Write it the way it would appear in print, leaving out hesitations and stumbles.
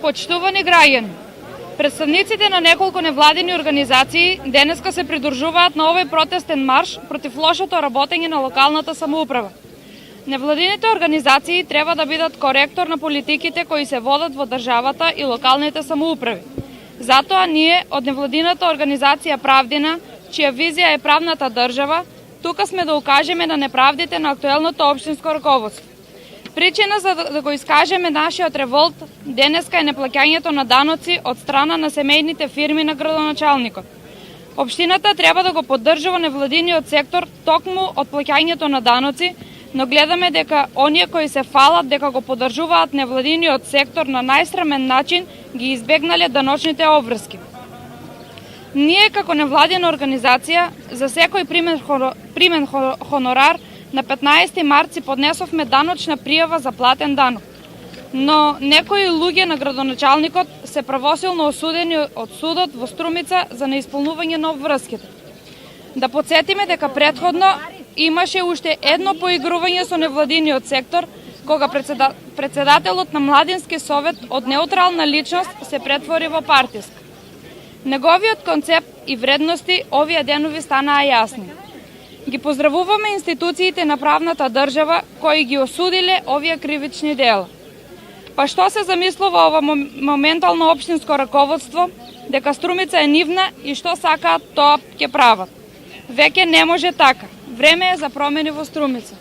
Почитувани граѓани, представниците на неколку невладини организации денеска се придружуваат на овој протестен марш против лошото работење на локалната самоуправа. Невладините организации треба да бидат коректор на политиките кои се водат во државата и локалните самоуправи. Затоа ние од невладината организација Правдина, чија визија е правната држава, тука сме да укажеме на неправдите на актуелното општинско раководство. Причина за да го искажеме нашиот револт денеска е неплаќањето на даноци од страна на семејните фирми на градоначалникот. Општината треба да го поддржува невладиниот сектор токму од плаќањето на даноци, но гледаме дека оние кои се фалат дека го поддржуваат невладиниот сектор на најсрамен начин ги избегнале даночните обврски. Ние како невладина организација за секој примен хонорар на 15 март си поднесовме даночна пријава за платен данок. Но некои луѓе на градоначалникот се правосилно осудени од судот во Струмица за неисполнување на обврските. Да подсетиме дека претходно имаше уште едно поигрување со невладиниот сектор, кога председателот на Младински совет од неутрална личност се претвори во партиска. Неговиот концепт и вредности овие денови станаа јасни. Ги поздравуваме институциите на правната држава кои ги осудиле овие кривични дела. Па што се замислува ова моментално општинско раководство, дека Струмица е нивна и што сакаат тоа ќе прават. Веќе не може така. Време е за промени во Струмица.